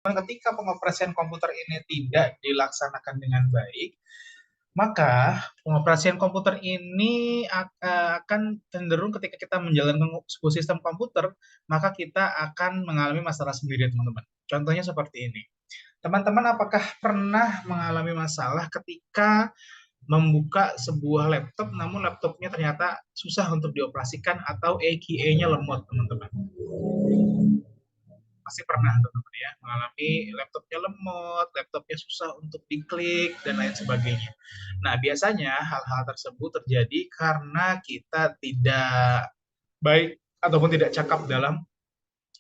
ketika pengoperasian komputer ini tidak dilaksanakan dengan baik, maka pengoperasian komputer ini akan cenderung ketika kita menjalankan sebuah sistem komputer, maka kita akan mengalami masalah sendiri, teman-teman. Contohnya seperti ini. Teman-teman, apakah pernah mengalami masalah ketika membuka sebuah laptop, namun laptopnya ternyata susah untuk dioperasikan atau EKE-nya lemot, teman-teman? Pasti pernah teman-teman ya mengalami laptopnya lemot, laptopnya susah untuk diklik dan lain sebagainya. Nah, biasanya hal-hal tersebut terjadi karena kita tidak baik ataupun tidak cakap dalam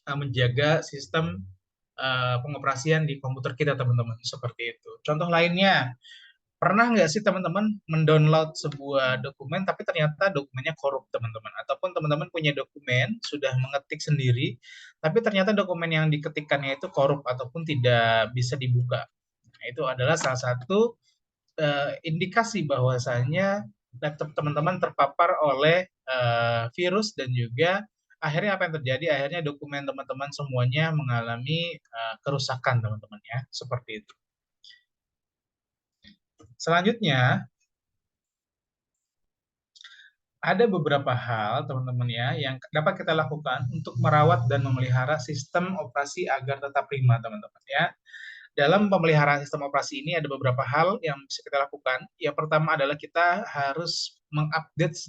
menjaga sistem pengoperasian di komputer kita, teman-teman. Seperti itu. Contoh lainnya, pernah nggak sih teman-teman mendownload sebuah dokumen tapi ternyata dokumennya korup, teman-teman? Ataupun teman-teman punya dokumen, sudah mengetik sendiri, tapi ternyata dokumen yang diketikkannya itu korup ataupun tidak bisa dibuka. Nah, itu adalah salah satu indikasi bahwasanya laptop teman-teman terpapar oleh virus, dan juga akhirnya apa yang terjadi? Akhirnya dokumen teman-teman semuanya mengalami kerusakan, teman-teman ya, seperti itu. Selanjutnya, ada beberapa hal, teman-teman ya, yang dapat kita lakukan untuk merawat dan memelihara sistem operasi agar tetap prima, teman-teman ya. Dalam pemeliharaan sistem operasi ini ada beberapa hal yang bisa kita lakukan. Yang pertama adalah kita harus mengupdate,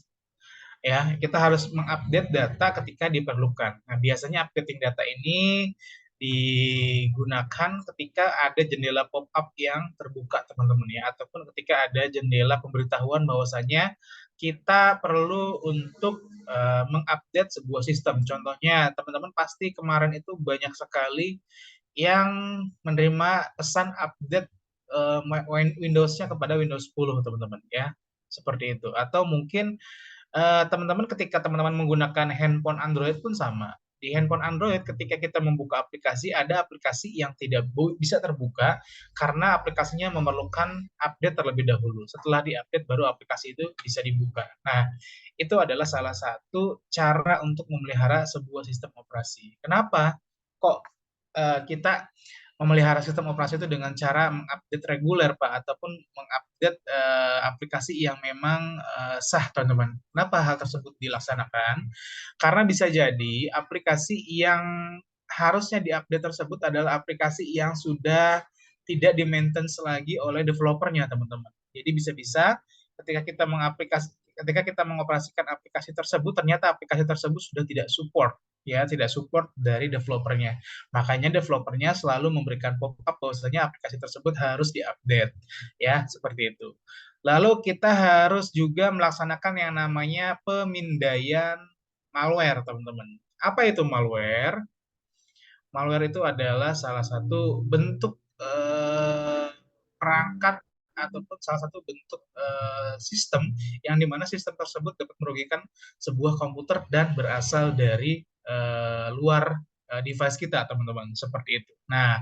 ya, kita harus mengupdate data ketika diperlukan. Nah, biasanya updating data ini digunakan ketika ada jendela pop-up yang terbuka, teman-teman ya, ataupun ketika ada jendela pemberitahuan bahwasanya kita perlu untuk mengupdate sebuah sistem. Contohnya, teman-teman pasti kemarin itu banyak sekali yang menerima pesan update Windows-nya kepada Windows 10, teman-teman ya. Seperti itu. Atau mungkin teman-teman ketika teman-teman menggunakan handphone Android pun sama. Di handphone Android ketika kita membuka aplikasi, ada aplikasi yang tidak bisa terbuka karena aplikasinya memerlukan update terlebih dahulu. Setelah diupdate baru aplikasi itu bisa dibuka. Nah, itu adalah salah satu cara untuk memelihara sebuah sistem operasi. Kenapa kok kita memelihara sistem operasi itu dengan cara mengupdate reguler, Pak, ataupun mengupdate aplikasi yang memang sah, teman-teman. Kenapa hal tersebut dilaksanakan? Karena bisa jadi aplikasi yang harusnya diupdate tersebut adalah aplikasi yang sudah tidak di-maintenance lagi oleh developernya, teman-teman. Jadi bisa-bisa ketika kita ketika kita mengoperasikan aplikasi tersebut, ternyata aplikasi tersebut sudah tidak support, ya, tidak support dari developernya. Makanya developernya selalu memberikan pop-up bahwasanya aplikasi tersebut harus diupdate, ya, seperti itu. Lalu kita harus juga melaksanakan yang namanya pemindaian malware, teman-teman. Apa itu malware? Malware itu adalah salah satu bentuk perangkat ataupun salah satu bentuk sistem yang dimana sistem tersebut dapat merugikan sebuah komputer dan berasal dari luar device kita, teman-teman, seperti itu. Nah,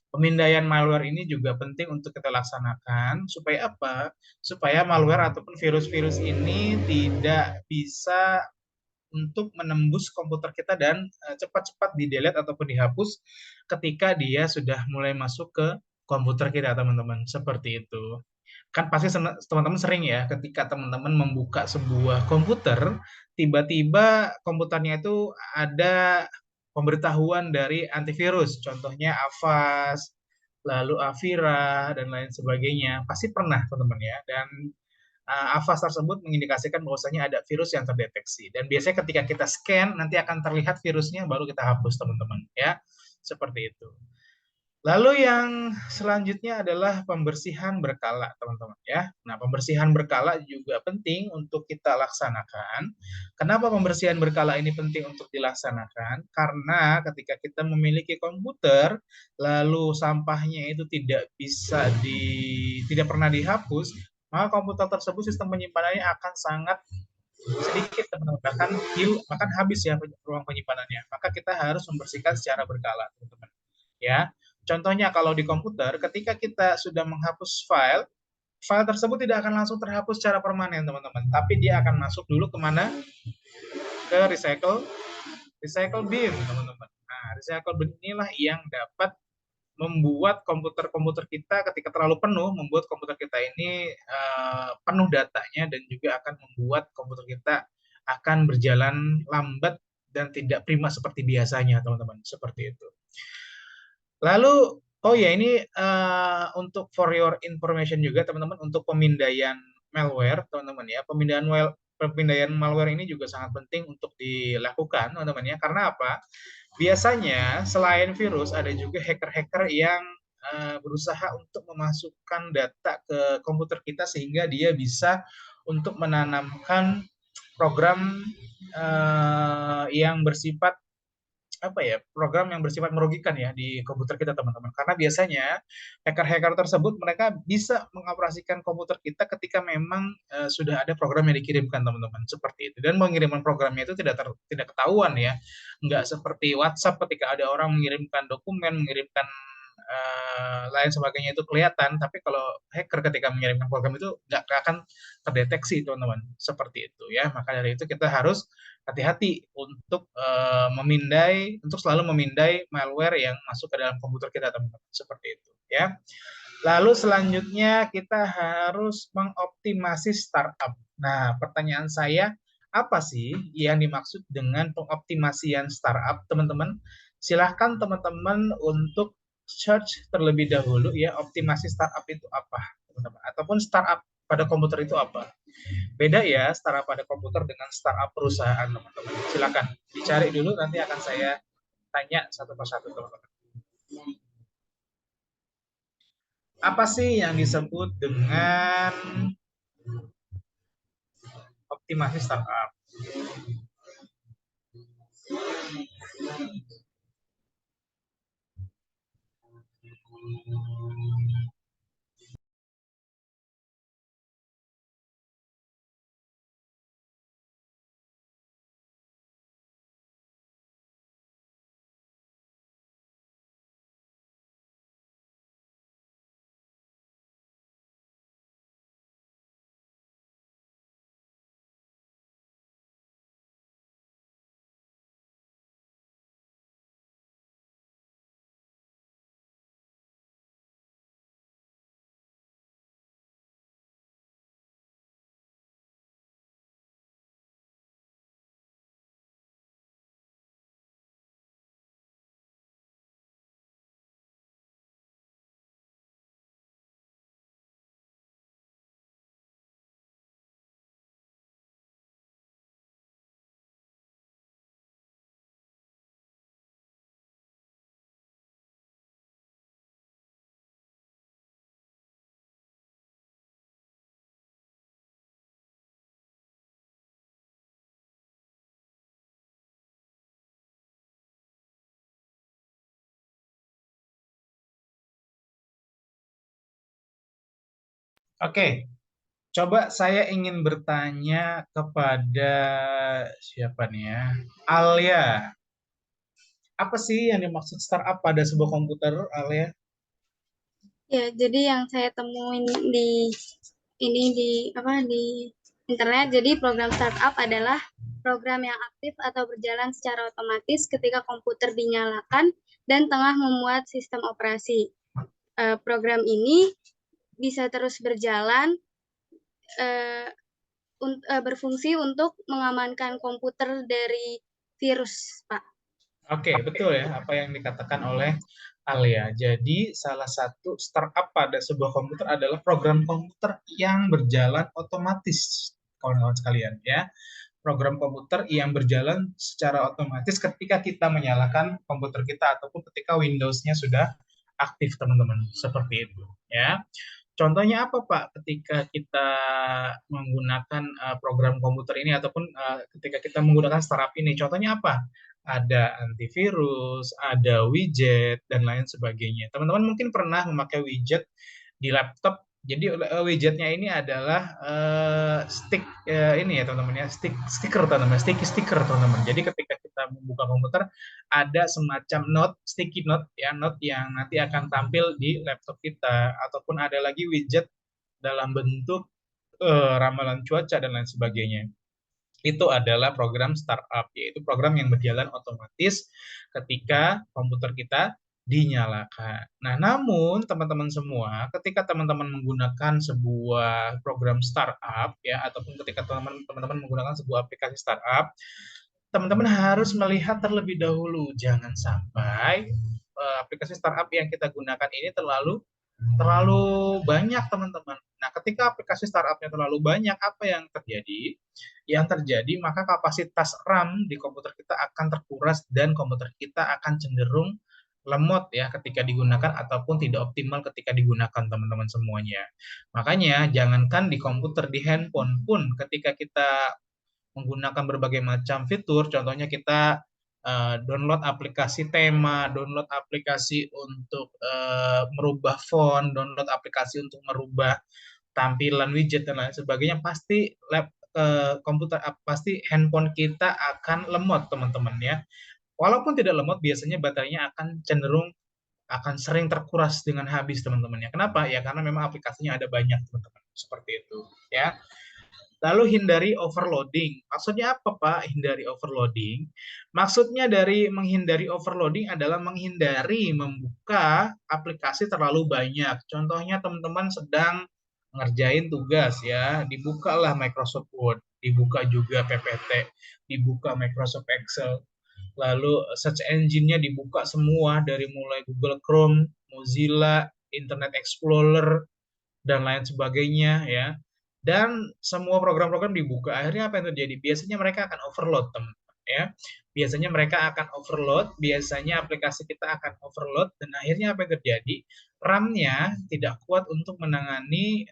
pemindaian malware ini juga penting untuk kita laksanakan supaya apa? Supaya malware ataupun virus-virus ini tidak bisa untuk menembus komputer kita dan cepat-cepat di-delete ataupun dihapus ketika dia sudah mulai masuk ke komputer kita, teman-teman. Seperti itu. Kan pasti teman-teman sering ya ketika teman-teman membuka sebuah komputer, tiba-tiba komputernya itu ada pemberitahuan dari antivirus, contohnya Avast, lalu Avira, dan lain sebagainya. Pasti pernah, teman-teman ya. Dan Avast tersebut mengindikasikan bahwasanya ada virus yang terdeteksi. Dan biasanya ketika kita scan, nanti akan terlihat virusnya, baru kita hapus, teman-teman. Ya, seperti itu. Lalu yang selanjutnya adalah pembersihan berkala, teman-teman ya. Nah, pembersihan berkala juga penting untuk kita laksanakan. Kenapa pembersihan berkala ini penting untuk dilaksanakan? Karena ketika kita memiliki komputer, lalu sampahnya itu tidak pernah dihapus, maka komputer tersebut sistem penyimpanannya akan sangat sedikit, teman-teman. Bahkan habis ya ruang penyimpanannya. Maka kita harus membersihkan secara berkala, teman-teman. Ya, contohnya kalau di komputer, ketika kita sudah menghapus file, file tersebut tidak akan langsung terhapus secara permanen, teman-teman. Tapi dia akan masuk dulu kemana? Ke recycle bin, teman-teman. Nah, recycle bin inilah yang dapat membuat komputer-komputer kita ketika terlalu penuh, membuat komputer kita ini penuh datanya dan juga akan membuat komputer kita akan berjalan lambat dan tidak prima seperti biasanya, teman-teman. Seperti itu. Lalu, oh ya ini untuk for your information juga, teman-teman, untuk pemindaian malware, teman-teman ya, pemindaian malware ini juga sangat penting untuk dilakukan, teman-teman ya. Karena apa? Biasanya selain virus ada juga hacker-hacker yang berusaha untuk memasukkan data ke komputer kita sehingga dia bisa untuk menanamkan program yang bersifat apa ya, program yang bersifat merugikan ya di komputer kita, teman-teman. Karena biasanya hacker-hacker tersebut mereka bisa mengoperasikan komputer kita ketika memang sudah ada program yang dikirimkan, teman-teman, seperti itu. Dan pengiriman programnya itu tidak ketahuan ya, nggak seperti WhatsApp ketika ada orang mengirimkan dokumen, mengirimkan lain sebagainya itu kelihatan, tapi kalau hacker ketika mengirimkan program itu nggak akan terdeteksi, teman-teman, seperti itu ya. Maka dari itu kita harus hati-hati untuk untuk selalu memindai malware yang masuk ke dalam komputer kita, teman-teman, seperti itu ya. Lalu selanjutnya kita harus mengoptimasi startup. Nah, pertanyaan saya, apa sih yang dimaksud dengan pengoptimasian startup, teman-teman? Silahkan teman-teman untuk search terlebih dahulu ya, optimasi startup itu apa, teman-teman? Ataupun startup pada komputer itu apa? Beda ya startup pada komputer dengan startup perusahaan, teman-teman. Silakan dicari dulu, nanti akan saya tanya satu persatu, teman-teman. Apa sih yang disebut dengan optimasi startup? Oke, coba saya ingin bertanya kepada siapa nih ya? Alia, apa sih yang dimaksud startup pada sebuah komputer, Alia? Ya, jadi yang saya temuin di apa di internet, jadi program startup adalah program yang aktif atau berjalan secara otomatis ketika komputer dinyalakan dan tengah memuat sistem operasi. Program ini bisa terus berjalan berfungsi untuk mengamankan komputer dari virus, Pak. Oke, betul ya apa yang dikatakan oleh Alia. Jadi salah satu startup pada sebuah komputer adalah program komputer yang berjalan otomatis, kawan-kawan sekalian ya. Program komputer yang berjalan secara otomatis ketika kita menyalakan komputer kita ataupun ketika Windows-nya sudah aktif, teman-teman. Seperti itu ya. Contohnya apa, Pak, ketika kita menggunakan program komputer ini ataupun ketika kita menggunakan startup ini? Contohnya apa? Ada antivirus, ada widget, dan lain sebagainya. Teman-teman mungkin pernah memakai widget di laptop. Jadi widgetnya ini adalah ini ya, teman-teman ya, stiker, teman-teman, sticky stiker, teman-teman. Jadi ketika kita membuka komputer ada semacam sticky note ya, note yang nanti akan tampil di laptop kita, ataupun ada lagi widget dalam bentuk ramalan cuaca dan lain sebagainya. Itu adalah program startup, yaitu program yang berjalan otomatis ketika komputer kita dinyalakan. Nah, namun teman-teman semua, ketika teman-teman menggunakan sebuah program startup ya, ataupun ketika teman-teman menggunakan sebuah aplikasi startup, teman-teman harus melihat terlebih dahulu, jangan sampai aplikasi startup yang kita gunakan ini terlalu terlalu banyak teman-teman. Nah, ketika aplikasi startupnya terlalu banyak, apa yang terjadi? Yang terjadi maka kapasitas RAM di komputer kita akan terkuras dan komputer kita akan cenderung lemot ya ketika digunakan ataupun tidak optimal ketika digunakan teman-teman semuanya. Makanya jangankan di komputer, di handphone pun ketika kita menggunakan berbagai macam fitur, contohnya kita download aplikasi tema, download aplikasi untuk merubah font, download aplikasi untuk merubah tampilan widget dan lain sebagainya, pasti komputer pasti handphone kita akan lemot teman-teman ya. Walaupun tidak lemot, biasanya baterainya akan cenderung akan sering terkuras dengan habis teman-teman ya. Kenapa? Ya karena memang aplikasinya ada banyak teman-teman. Seperti itu ya. Lalu hindari overloading. Maksudnya apa, Pak? Hindari overloading. Maksudnya dari menghindari overloading adalah menghindari membuka aplikasi terlalu banyak. Contohnya teman-teman sedang ngerjain tugas ya, dibukalah Microsoft Word, dibuka juga PPT, dibuka Microsoft Excel. Lalu search engine-nya dibuka semua dari mulai Google Chrome, Mozilla, Internet Explorer, dan lain sebagainya ya. Dan semua program-program dibuka. Akhirnya apa yang terjadi? Biasanya mereka akan overload, teman-teman ya. Biasanya mereka akan overload, biasanya aplikasi kita akan overload dan akhirnya apa yang terjadi? RAM-nya tidak kuat untuk menangani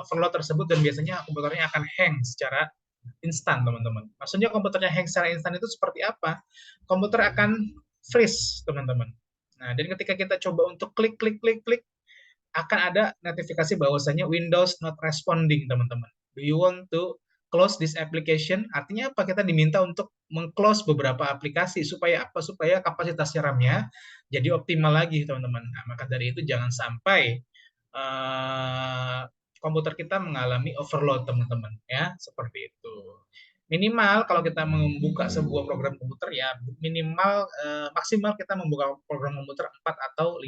overload tersebut dan biasanya komputernya akan hang secara instan, teman-teman. Maksudnya komputernya hang secara instan itu seperti apa? Komputer akan freeze, teman-teman. Nah, dan ketika kita coba untuk klik klik klik klik akan ada notifikasi bahwasanya Windows not responding, teman-teman. Do you want to close this application? Artinya apa? Kita diminta untuk mengclose beberapa aplikasi supaya apa? Supaya kapasitas RAM-nya jadi optimal lagi, teman-teman. Nah, maka dari itu jangan sampai komputer kita mengalami overload, teman-teman, ya, seperti itu. Minimal kalau kita membuka sebuah program komputer ya minimal maksimal kita membuka program komputer 4 atau 5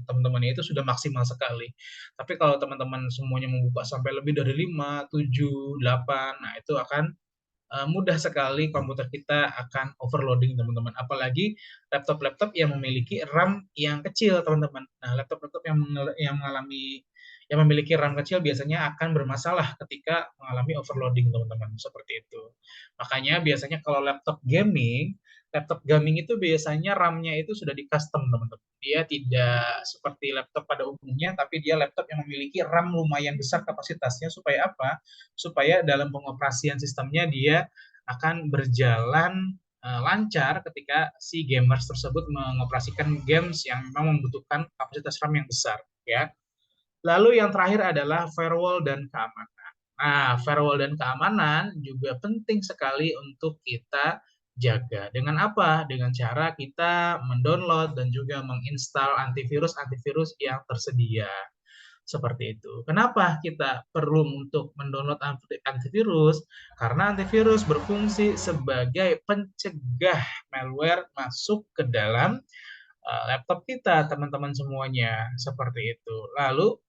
teman-teman itu sudah maksimal sekali. Tapi kalau teman-teman semuanya membuka sampai lebih dari 5, 7, 8, nah itu akan mudah sekali komputer kita akan overloading teman-teman. Apalagi laptop-laptop yang memiliki RAM yang kecil teman-teman. Nah laptop-laptop yang mengalami yang memiliki RAM kecil biasanya akan bermasalah ketika mengalami overloading teman-teman seperti itu. Makanya biasanya kalau laptop gaming itu biasanya RAM-nya itu sudah di custom teman-teman. Dia tidak seperti laptop pada umumnya, tapi dia laptop yang memiliki RAM lumayan besar kapasitasnya supaya apa? Supaya dalam pengoperasian sistemnya dia akan berjalan lancar ketika si gamers tersebut mengoperasikan games yang memang membutuhkan kapasitas RAM yang besar ya. Lalu yang terakhir adalah firewall dan keamanan. Nah, firewall dan keamanan juga penting sekali untuk kita jaga. Dengan apa? Dengan cara kita mendownload dan juga menginstal antivirus yang tersedia. Seperti itu. Kenapa kita perlu untuk mendownload antivirus? Karena antivirus berfungsi sebagai pencegah malware masuk ke dalam laptop kita, teman-teman semuanya. Seperti itu. Lalu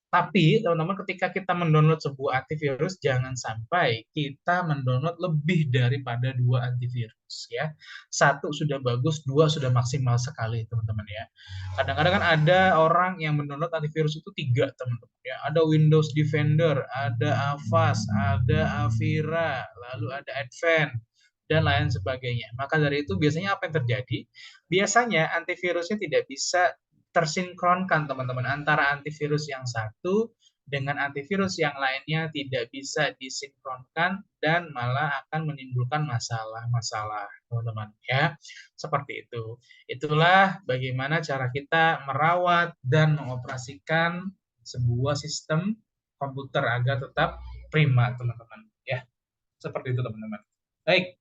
tapi teman-teman ketika kita mendownload sebuah antivirus jangan sampai kita mendownload lebih daripada 2 antivirus ya. 1 sudah bagus, 2 sudah maksimal sekali teman-teman ya. Kadang-kadang kan ada orang yang mendownload antivirus itu 3 teman-teman ya. Ada Windows Defender, ada Avast, ada Avira, lalu ada Advent dan lain sebagainya. Maka dari itu biasanya apa yang terjadi? Biasanya antivirusnya tidak bisa tersinkronkan teman-teman antara antivirus yang satu dengan antivirus yang lainnya tidak bisa disinkronkan dan malah akan menimbulkan masalah-masalah teman-teman ya seperti itu. Itulah bagaimana cara kita merawat dan mengoperasikan sebuah sistem komputer agar tetap prima teman-teman ya seperti itu teman-teman. Baik.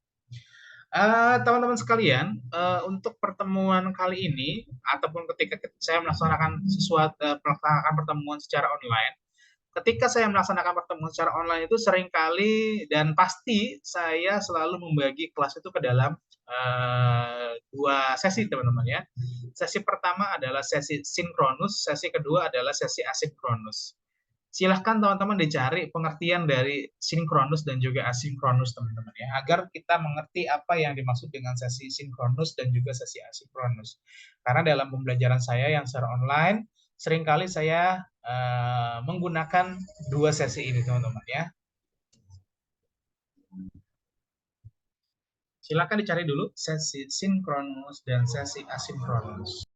Teman-teman sekalian, untuk pertemuan kali ini ataupun ketika saya melaksanakan melaksanakan pertemuan secara online, ketika saya melaksanakan pertemuan secara online itu seringkali dan pasti saya selalu membagi kelas itu ke dalam dua sesi teman-teman ya. Sesi pertama adalah sesi sinkronus, sesi kedua adalah sesi asinkronus. Silahkan teman-teman dicari pengertian dari sinkronus dan juga asinkronus teman-teman ya, agar kita mengerti apa yang dimaksud dengan sesi sinkronus dan juga sesi asinkronus. Karena dalam pembelajaran saya yang secara online, seringkali saya menggunakan dua sesi ini teman-teman ya. Silakan dicari dulu sesi sinkronus dan sesi asinkronus.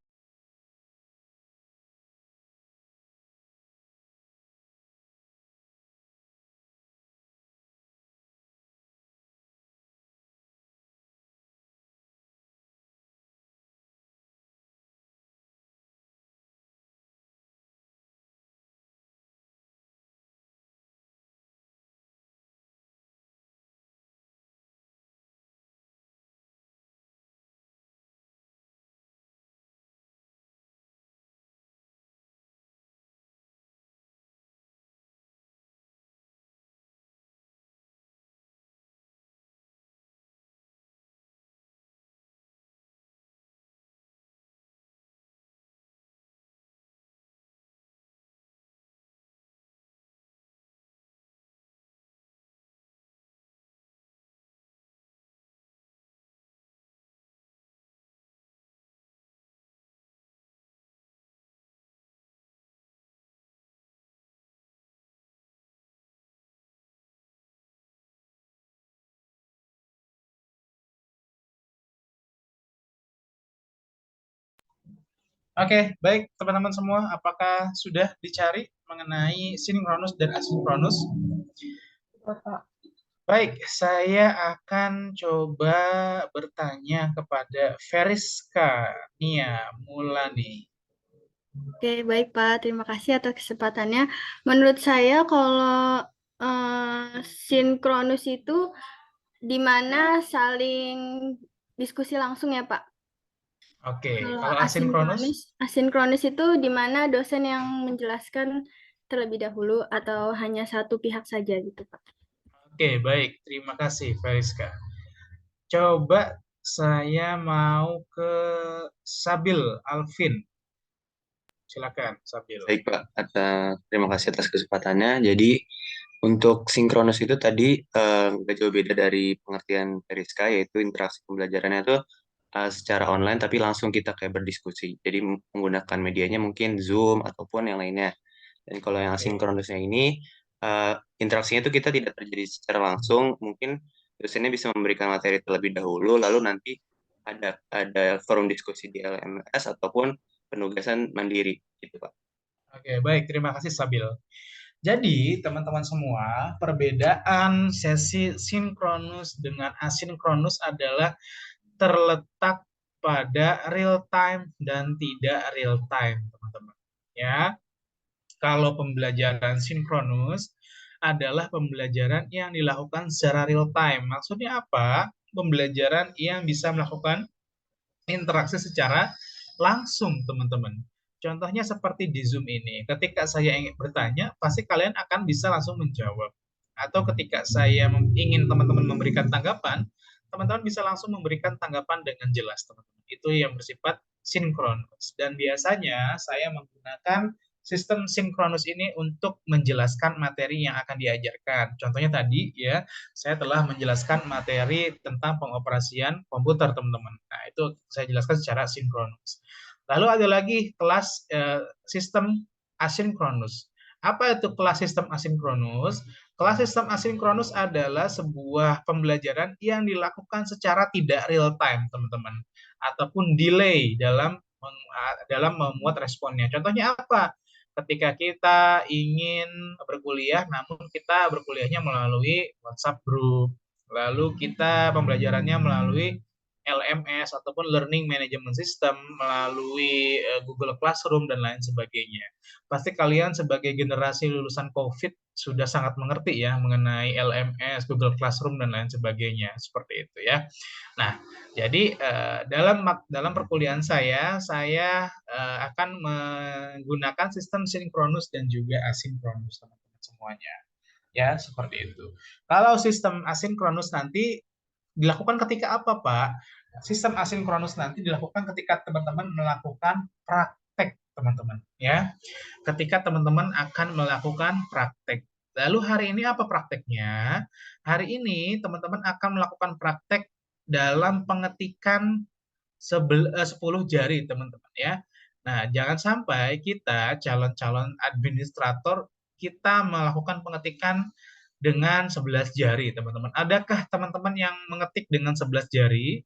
Oke, baik teman-teman semua, apakah sudah dicari mengenai sinkronus dan asinkronus? Baik, saya akan coba bertanya kepada Veriska Nia Mulani. Oke, baik Pak. Terima kasih atas kesempatannya. Menurut saya kalau sinkronus itu di mana saling diskusi langsung ya Pak. Oke, Kalau kalau asinkronus? asinkronis itu di mana dosen yang menjelaskan terlebih dahulu atau hanya satu pihak saja gitu Pak. Oke, baik. Terima kasih, Veriska. Coba saya mau ke Sabil Alvin. Silakan, Sabil. Baik Pak, terima kasih atas kesempatannya. Jadi untuk sinkronus itu tadi nggak jauh beda dari pengertian Periska, yaitu interaksi pembelajarannya itu secara online tapi langsung kita kayak berdiskusi. Jadi menggunakan medianya mungkin Zoom ataupun yang lainnya. Dan kalau yang asinkronusnya ini eh, interaksinya itu kita tidak terjadi secara langsung, mungkin dosennya bisa memberikan materi terlebih dahulu, lalu nanti ada forum diskusi di LMS ataupun penugasan mandiri gitu Pak. Oke, baik. Terima kasih, Sabil. Jadi, teman-teman semua, perbedaan sesi sinkronus dengan asinkronus adalah terletak pada real time dan tidak real time, teman-teman. Ya, kalau pembelajaran sinkronus adalah pembelajaran yang dilakukan secara real time. Maksudnya apa? Pembelajaran yang bisa melakukan interaksi secara langsung, teman-teman. Contohnya seperti di Zoom ini. Ketika saya ingin bertanya, pasti kalian akan bisa langsung menjawab. Atau ketika saya ingin teman-teman memberikan tanggapan, teman-teman bisa langsung memberikan tanggapan dengan jelas, teman-teman. Itu yang bersifat sinkronus. Dan biasanya saya menggunakan sistem sinkronus ini untuk menjelaskan materi yang akan diajarkan. Contohnya tadi ya, saya telah menjelaskan materi tentang pengoperasian komputer, teman-teman. Nah, itu saya jelaskan secara sinkronus. Lalu ada lagi kelas sistem asinkronus. Apa itu kelas sistem asinkronus? Kelas sistem asinkronus adalah sebuah pembelajaran yang dilakukan secara tidak real time, teman-teman, ataupun delay dalam memuat responnya. Contohnya apa? Ketika kita ingin berkuliah, namun kita berkuliahnya melalui WhatsApp group, lalu kita pembelajarannya melalui LMS ataupun Learning Management System, melalui Google Classroom dan lain sebagainya. Pasti kalian sebagai generasi lulusan COVID sudah sangat mengerti ya mengenai LMS, Google Classroom dan lain sebagainya, seperti itu ya. Nah, jadi dalam perkuliahan saya akan menggunakan sistem sinkronus dan juga asinkronus, teman-teman semuanya. Ya, seperti itu. Kalau sistem asinkronus nanti dilakukan ketika apa, Pak? Sistem asinkronus nanti dilakukan ketika teman-teman melakukan praktek, teman-teman, ya. Ketika teman-teman akan melakukan praktek. Lalu hari ini apa prakteknya? Hari ini teman-teman akan melakukan praktek dalam pengetikan 10 jari, teman-teman, ya. Nah, jangan sampai kita calon-calon administrator kita melakukan pengetikan dengan 11 jari, teman-teman. Adakah teman-teman yang mengetik dengan 11 jari?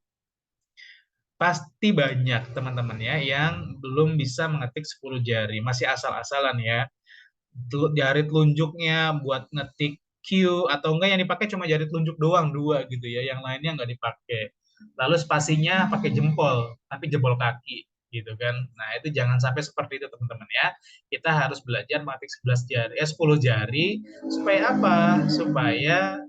Pasti banyak teman-teman ya yang belum bisa mengetik 10 jari, masih asal-asalan ya. Jari telunjuknya buat ngetik Q atau enggak yang dipakai cuma jari telunjuk doang dua gitu ya, yang lainnya nggak dipakai. Lalu spasinya pakai jempol, tapi jempol kaki gitu kan. Nah, itu jangan sampai seperti itu teman-teman ya. Kita harus belajar mengetik 11 jari, 10 jari supaya apa? Supaya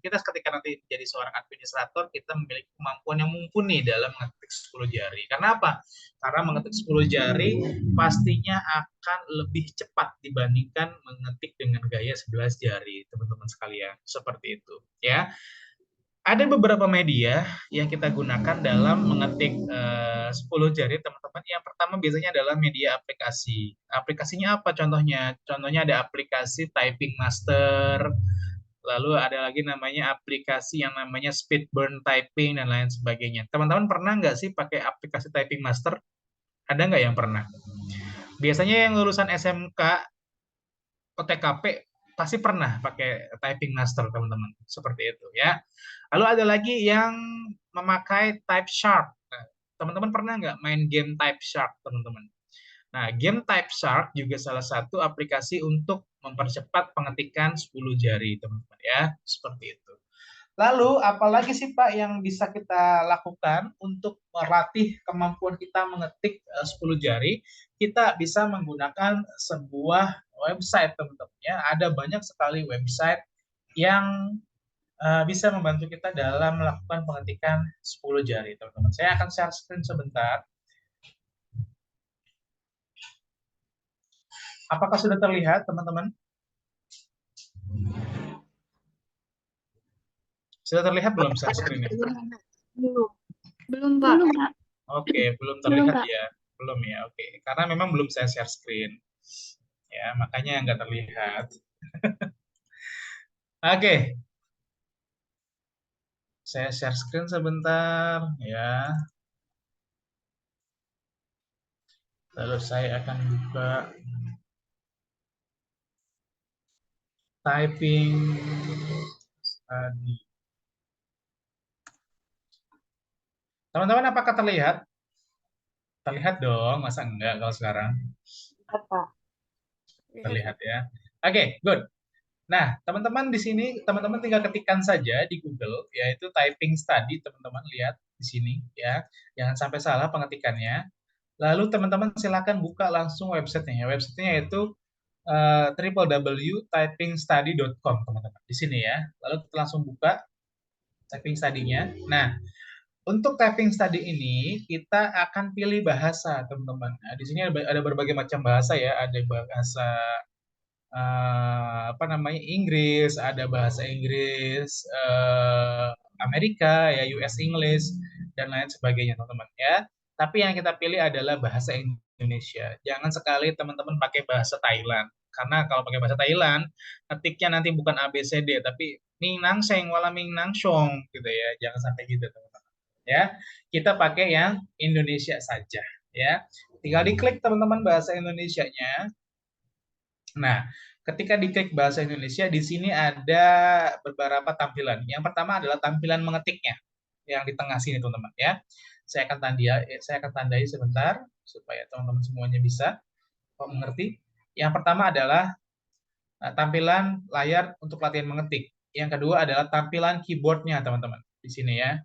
kita ketika nanti jadi seorang administrator kita memiliki kemampuan yang mumpuni dalam mengetik 10 jari. Karena apa? Karena mengetik 10 jari pastinya akan lebih cepat dibandingkan mengetik dengan gaya 11 jari, teman-teman sekalian. Seperti itu, ya. Ada beberapa media yang kita gunakan dalam mengetik 10 jari, teman-teman. Yang pertama biasanya adalah media aplikasi. Aplikasinya apa contohnya? Contohnya ada aplikasi Typing Master, lalu ada lagi namanya aplikasi yang namanya Speedburn Typing, dan lain sebagainya. Teman-teman pernah nggak sih pakai aplikasi Typing Master? Ada nggak yang pernah? Biasanya yang lulusan SMK OTKP pasti pernah pakai Typing Master, teman-teman. Seperti itu ya. Lalu ada lagi yang memakai Type Shark. Nah, teman-teman pernah nggak main game Type Shark, teman-teman? Nah, game Type Shark juga salah satu aplikasi untuk mempercepat pengetikan 10 jari, teman-teman ya. Seperti itu. Lalu, apalagi sih Pak yang bisa kita lakukan untuk melatih kemampuan kita mengetik 10 jari? Kita bisa menggunakan sebuah website, teman-teman. Ya, ada banyak sekali website yang bisa membantu kita dalam melakukan pengetikan 10 jari, teman-teman. Saya akan share screen sebentar. Apakah sudah terlihat, teman-teman? Sudah terlihat belum share screen-nya? Belum, Pak. Oke, belum terlihat ya. Belum ya, oke. Karena memang belum saya share screen. Ya, makanya nggak terlihat. Oke. Saya share screen sebentar ya. Lalu saya akan buka typing tadi. Teman-teman, apakah terlihat? Terlihat dong, masa enggak kalau sekarang? Terlihat ya. Oke, good. Nah, teman-teman di sini, teman-teman tinggal ketikkan saja di Google, yaitu typing study, teman-teman lihat di sini ya. Jangan sampai salah pengetikannya. Lalu teman-teman silakan buka langsung websitenya. Websitenya yaitu www.typingstudy.com, teman-teman. Di sini ya. Lalu kita langsung buka typing study-nya. Nah, untuk typing study ini kita akan pilih bahasa, teman-teman. Nah, di sini ada berbagai macam bahasa ya. Ada bahasa apa namanya Inggris, ada bahasa Inggris Amerika ya, US English dan lain sebagainya, teman-teman ya. Tapi yang kita pilih adalah bahasa Indonesia. Jangan sekali teman-teman pakai bahasa Thailand. Karena kalau pakai bahasa Thailand, ketiknya nanti bukan A B C D tapi Ming Nang Seng wala Ming Nang Shong gitu ya. Jangan sampai gitu, teman-teman. Ya. Kita pakai yang Indonesia saja ya. Tinggal diklik teman-teman bahasa Indonesianya. Nah, ketika diklik bahasa Indonesia, di sini ada beberapa tampilan. Yang pertama adalah tampilan mengetiknya, yang di tengah sini, teman-teman ya. Saya akan tandai sebentar supaya teman-teman semuanya bisa mengerti. Yang pertama adalah tampilan layar untuk latihan mengetik. Yang kedua adalah tampilan keyboardnya, teman-teman. Di sini ya.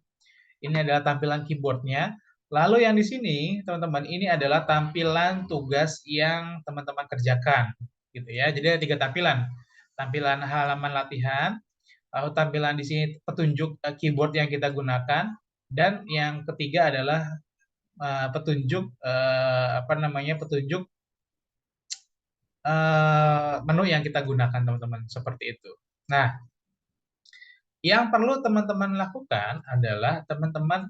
Ini adalah tampilan keyboardnya. Lalu yang di sini, teman-teman, ini adalah tampilan tugas yang teman-teman kerjakan, gitu ya. Jadi ada 3 tampilan. Tampilan halaman latihan, lalu tampilan di sini petunjuk keyboard yang kita gunakan, dan yang ketiga adalah petunjuk petunjuk menu yang kita gunakan, teman-teman, seperti itu. Nah, yang perlu teman-teman lakukan adalah teman-teman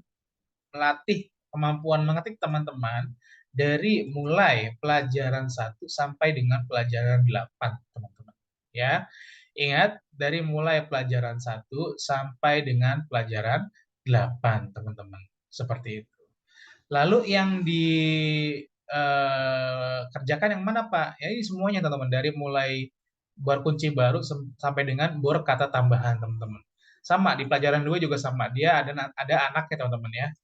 melatih kemampuan mengetik teman-teman dari mulai pelajaran 1 sampai dengan pelajaran 8, teman-teman. Ya. Ingat, dari mulai pelajaran 1 sampai dengan pelajaran 8, teman-teman. Seperti itu. Lalu yang dikerjakan yang mana, Pak? Ya, ini semuanya, teman-teman. Dari mulai bor kunci baru sampai dengan bor kata tambahan, teman-teman. Sama, di pelajaran 2 juga sama. Dia ada anaknya, teman-teman ya.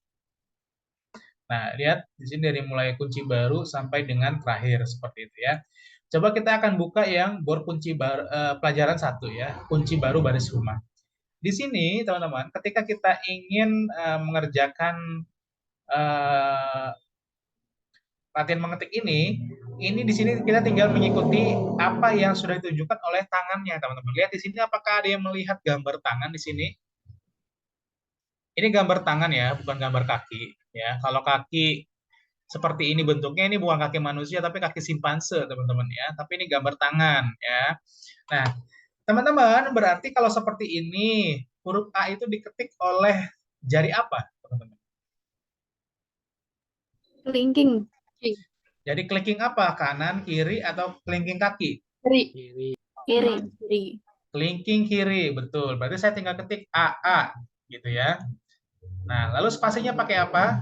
Nah, lihat di sini dari mulai kunci baru sampai dengan terakhir seperti itu ya. Coba kita akan buka yang bor kunci baru pelajaran 1 ya, kunci baru baris rumah. Di sini teman-teman, ketika kita ingin mengerjakan latihan mengetik ini di sini kita tinggal mengikuti apa yang sudah ditunjukkan oleh tangannya, teman-teman. Lihat di sini apakah ada yang melihat gambar tangan di sini? Ini gambar tangan ya, bukan gambar kaki ya. Kalau kaki seperti ini bentuknya, ini bukan kaki manusia tapi kaki simpanse, teman-teman ya. Tapi ini gambar tangan ya. Nah, teman-teman, berarti kalau seperti ini huruf A itu diketik oleh jari apa, teman-teman? Clicking. Jadi clicking apa? Kanan, kiri, atau clicking kaki? Kiri. Kiri. Clicking kiri, betul. Berarti saya tinggal ketik AA gitu ya. Nah, lalu spasinya pakai apa?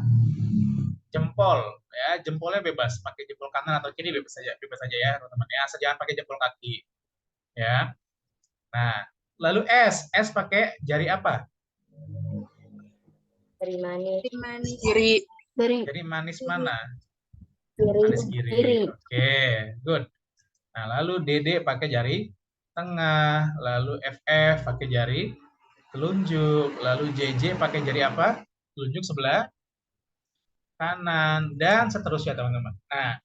Jempol ya, jempolnya bebas, pakai jempol kanan atau kiri bebas saja ya, teman-teman ya. Asal jangan pakai jempol kaki ya. Nah, lalu S pakai jari apa? Jari manis. Kiri. Jari manis mana? Kiri. Manis kiri. Oke, good. Nah, lalu DD pakai jari tengah, lalu FF pakai jari telunjuk, lalu JJ pakai jari apa? Telunjuk sebelah kanan, dan seterusnya, teman-teman. Nah,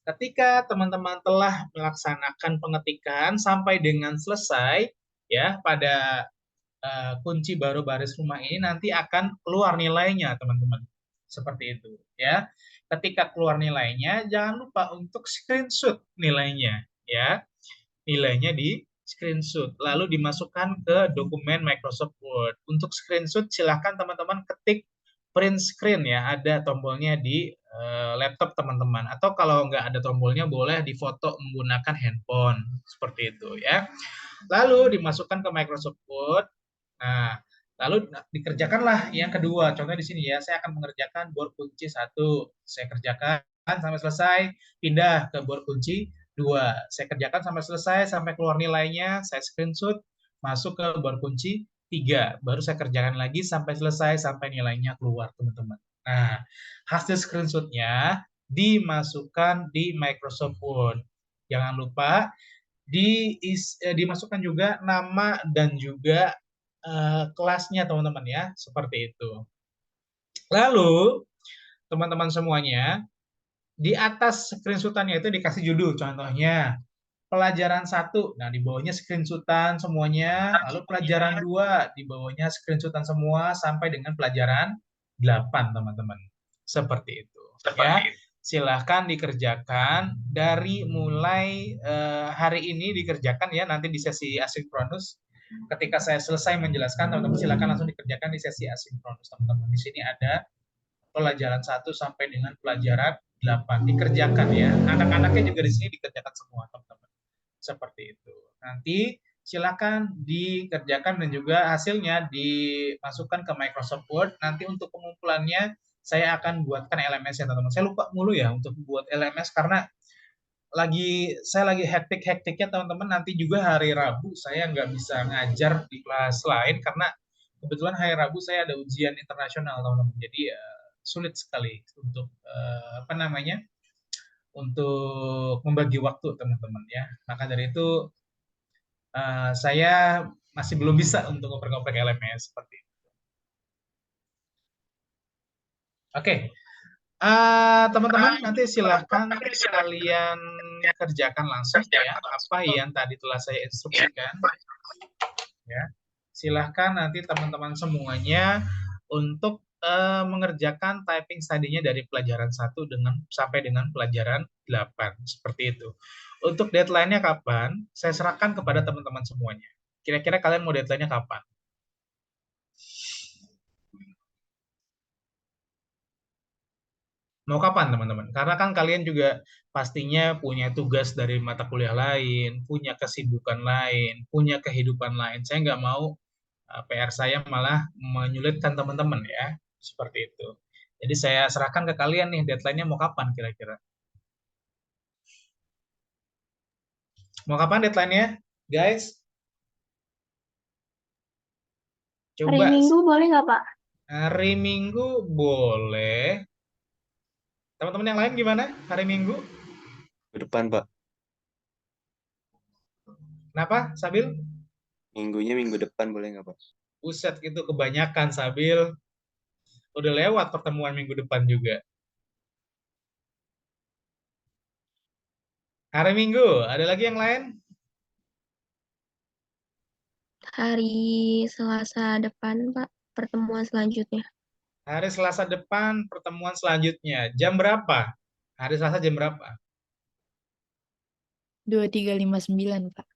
ketika teman-teman telah melaksanakan pengetikan sampai dengan selesai, ya, pada kunci baru baris rumah ini nanti akan keluar nilainya, teman-teman. Seperti itu, ya. Ketika keluar nilainya, jangan lupa untuk screenshot nilainya, ya. Nilainya di screenshot, lalu dimasukkan ke dokumen Microsoft Word. Untuk screenshot, silahkan teman-teman ketik print screen ya, ada tombolnya di laptop teman-teman. Atau kalau nggak ada tombolnya, boleh difoto menggunakan handphone, seperti itu ya. Lalu dimasukkan ke Microsoft Word. Nah, lalu dikerjakanlah yang kedua. Contohnya di sini ya, saya akan mengerjakan bor kunci 1. Saya kerjakan sampai selesai, pindah ke bor kunci 2. Saya kerjakan sampai selesai, sampai keluar nilainya, saya screenshot, masuk ke bor kunci 3. Baru saya kerjakan lagi sampai selesai, sampai nilainya keluar, teman-teman. Nah, hasil screenshotnya dimasukkan di Microsoft Word. Jangan lupa dimasukkan juga nama dan juga kelasnya, teman-teman ya, seperti itu. Lalu teman-teman semuanya, di atas screenshotannya itu dikasih judul, contohnya pelajaran 1, nah di bawahnya screenshotan semuanya, lalu pelajaran 2 di bawahnya screenshotan semua sampai dengan pelajaran 8, teman-teman. Seperti itu ya. Silahkan dikerjakan dari mulai hari ini dikerjakan ya, nanti di sesi asinkronus. Ketika saya selesai menjelaskan, teman-teman silakan langsung dikerjakan di sesi asinkronus, teman-teman. Di sini ada pelajaran 1 sampai dengan pelajaran 8 dikerjakan ya. Anak-anaknya juga di sini dikerjakan semua, teman-teman. Seperti itu. Nanti silakan dikerjakan dan juga hasilnya dimasukkan ke Microsoft Word. Nanti untuk pengumpulannya saya akan buatkan LMS ya, teman-teman. Saya lupa mulu ya untuk buat LMS karena saya lagi hektik-hektiknya, teman-teman. Nanti juga hari Rabu saya nggak bisa ngajar di kelas lain karena kebetulan hari Rabu saya ada ujian internasional, teman-teman. Jadi sulit sekali untuk untuk membagi waktu, teman-teman ya. Maka dari itu saya masih belum bisa untuk ngoprek-ngoprek LMS seperti itu. Oke. Teman-teman nanti silahkan kalian kerjakan langsung ya apa yang tadi telah saya instruksikan ya. Silahkan nanti teman-teman semuanya untuk mengerjakan typing study-nya dari pelajaran 1 sampai dengan pelajaran 8 seperti itu. Untuk deadline-nya kapan? Saya serahkan kepada teman-teman semuanya. Kira-kira kalian mau deadline-nya kapan? Mau kapan teman-teman? Karena kan kalian juga pastinya punya tugas dari mata kuliah lain, punya kesibukan lain, punya kehidupan lain. Saya nggak mau PR saya malah menyulitkan teman-teman ya, seperti itu. Jadi saya serahkan ke kalian nih, deadline-nya mau kapan kira-kira? Mau kapan deadline-nya, guys? Hari Coba Minggu boleh nggak, Pak? hari Minggu boleh. Teman-teman yang lain gimana? Hari Minggu? Minggu depan, Pak. Kenapa, Sabil? Minggunya minggu depan boleh nggak, Pak? Buset, itu kebanyakan, Sabil. Udah lewat pertemuan minggu depan juga. Hari Minggu, ada lagi yang lain? Hari Selasa depan, Pak, pertemuan selanjutnya. Hari Selasa depan, pertemuan selanjutnya. Jam berapa? Hari Selasa jam berapa? 2359, Pak.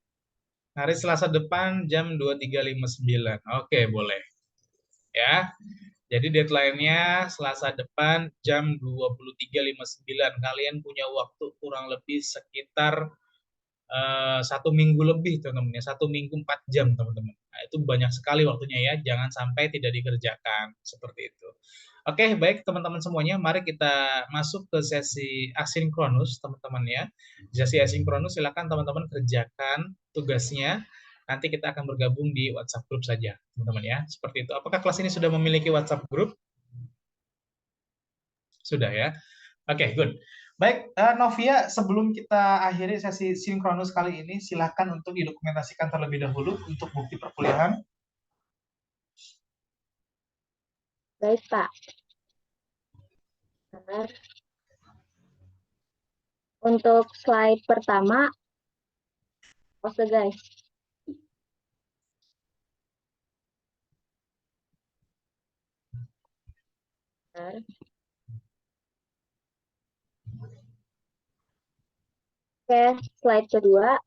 Hari Selasa depan jam 23.59. Oke, boleh. Ya. Jadi deadline-nya Selasa depan jam 23.59. Kalian punya waktu kurang lebih sekitar 1 minggu lebih, teman-teman ya. 1 minggu 4 jam, teman-teman. Nah, itu banyak sekali waktunya ya. Jangan sampai tidak dikerjakan. Seperti itu. Oke, baik teman-teman semuanya. Mari kita masuk ke sesi asinkronus, teman-teman ya. Sesi asinkronus, silakan teman-teman kerjakan tugasnya. Nanti kita akan bergabung di WhatsApp group saja, teman-teman ya. Seperti itu. Apakah kelas ini sudah memiliki WhatsApp group? Sudah ya. Oke, good. Baik, Novia, sebelum kita akhiri sesi sinkronus kali ini, silakan untuk didokumentasikan terlebih dahulu untuk bukti perkuliahan. Baik, Pak. Benar. Untuk slide pertama, pose guys. Benar. Oke, slide kedua.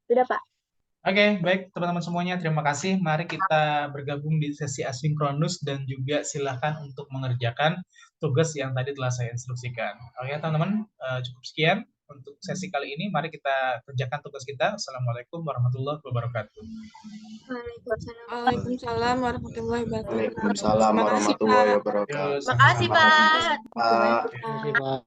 Sudah Pak. Oke, baik teman-teman semuanya, terima kasih. Mari kita bergabung di sesi asinkronus dan juga silakan untuk mengerjakan tugas yang tadi telah saya instruksikan. Oke, teman-teman, cukup sekian untuk sesi kali ini. Mari kita kerjakan tugas kita. Assalamualaikum warahmatullahi wabarakatuh. Waalaikumsalam. Waalaikumsalam warahmatullahi wabarakatuh. Waalaikumsalam Terima kasih, warahmatullahi Pak. wabarakatuh. Makasih, Pak. Pak. Terima kasih, Pak.